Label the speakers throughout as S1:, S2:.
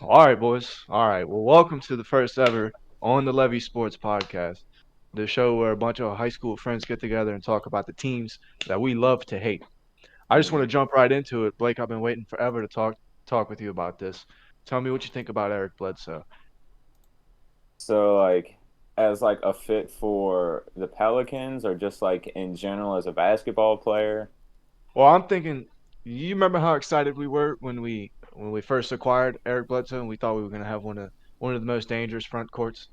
S1: All right, boys. All right. Well, welcome to the first ever On the Levee Sports podcast, the show where a bunch of high school friends get together and talk about the teams that we love to hate. I just want
S2: Mm.
S1: to jump right into it. Blake, I've been waiting forever to talk with you about this. Tell me what you think about Eric Bledsoe.
S2: So as a fit for the Pelicans or just like in general as a basketball player?
S1: Well, I'm thinking, you remember how excited we were when we first acquired Eric Bledsoe and we thought we were going to have one of the most dangerous front courts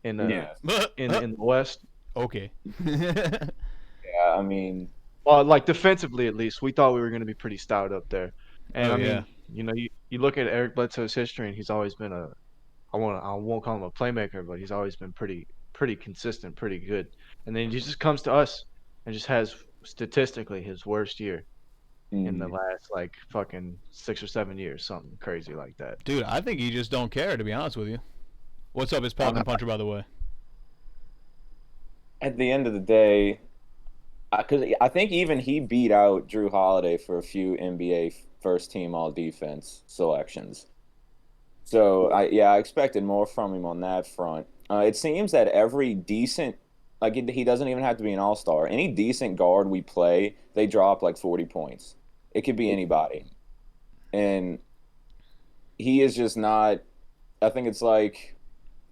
S1: in the
S2: Yes.
S1: in the West.
S3: Okay.
S2: Yeah, I mean,
S1: Well, like defensively at least, we thought we were going to be pretty stout up there. And
S3: Oh
S1: I
S3: yeah.
S1: mean, you look at Eric Bledsoe's history, and he's always been I won't call him a playmaker, but he's always been pretty consistent, pretty good. And then he just comes to us and just has statistically his worst year in the
S2: mm,
S1: last like fucking 6 or 7 years, something crazy like that.
S3: Dude, I think you just don't care, to be honest with you. What's up, his Pelican Puncher, by the way?
S2: at the end of the day, because I think even he beat out Drew Holiday for a few NBA first team all defense selections. So I expected more from him on that front. It seems that every decent, he doesn't even have to be an all-star. Any decent guard we play, they drop like 40 points. It could be anybody. And he is just not. I think it's like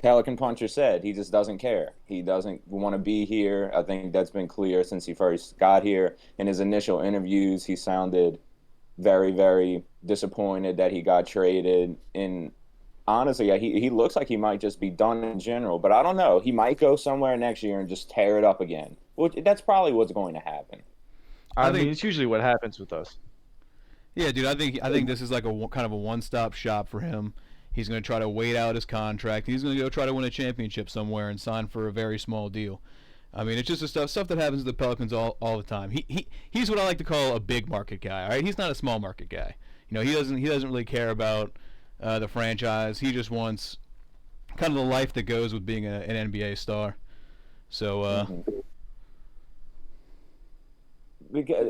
S2: Pelican Puncher said. He just doesn't care. He doesn't want to be here. I think that's been clear since he first got here. In his initial interviews, he sounded very, very disappointed that he got traded. And honestly, yeah, he looks like he might just be done in general. But I don't know. He might go somewhere next year and just tear it up again. Which that's probably what's going to happen.
S3: I
S1: I mean,
S3: think,
S1: it's usually what happens with us.
S3: yeah, dude. I think this is like kind of a one-stop shop for him. He's going to try to wait out his contract. He's going to go try to win a championship somewhere and sign for a very small deal. I mean, it's just the stuff that happens to the Pelicans all the time. He's what I like to call a big market guy. All right, he's not a small market guy. He doesn't really care about the franchise. He just wants kind of the life that goes with being an NBA star. So
S2: Hmm.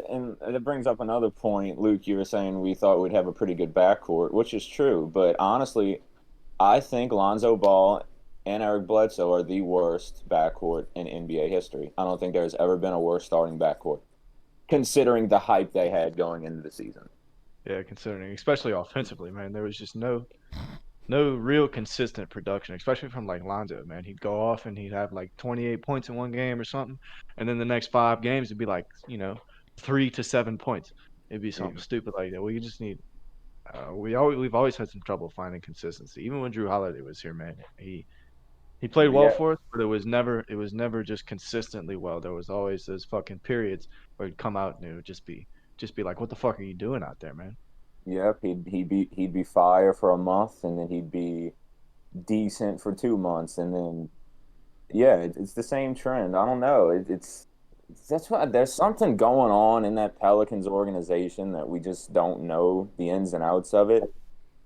S2: And that brings up another point, Luke. You were saying we thought we'd have a pretty good backcourt, which is true. But honestly, I think Lonzo Ball and Eric Bledsoe are the worst backcourt in NBA history. I don't think there's ever been a worse starting backcourt, considering the hype they had going into the season.
S1: Yeah, considering especially offensively, man, there was just no real consistent production, especially from like Lonzo, man. He'd go off and he'd have like 28 points in one game or something, and then the next 5 games it'd be like 3 to 7 points. It'd be something
S2: Mm.
S1: stupid like that. We just need. We've always had some trouble finding consistency. Even when Drew Holiday was here, man, he played well
S2: Yeah,
S1: for us, but it was never just consistently well. There was always those fucking periods where he'd come out and it would just be like, what the fuck are you doing out there, man?
S2: yep. He'd be fire for a month, and then he'd be decent for 2 months, and then yeah, it's the same trend. I don't know. It's that's why there's something going on in that Pelicans organization that we just don't know the ins and outs of it.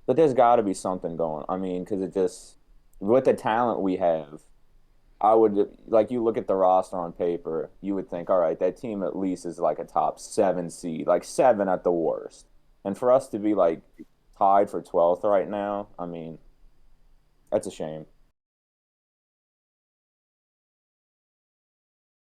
S2: But there's got to be something going. I mean, because it just with the talent we have, I would like you look at the roster on paper, you would think, all right, that team at least is like a top 7 seed, like seven at the worst. And for us to be like tied for 12th right now, I mean, that's a shame.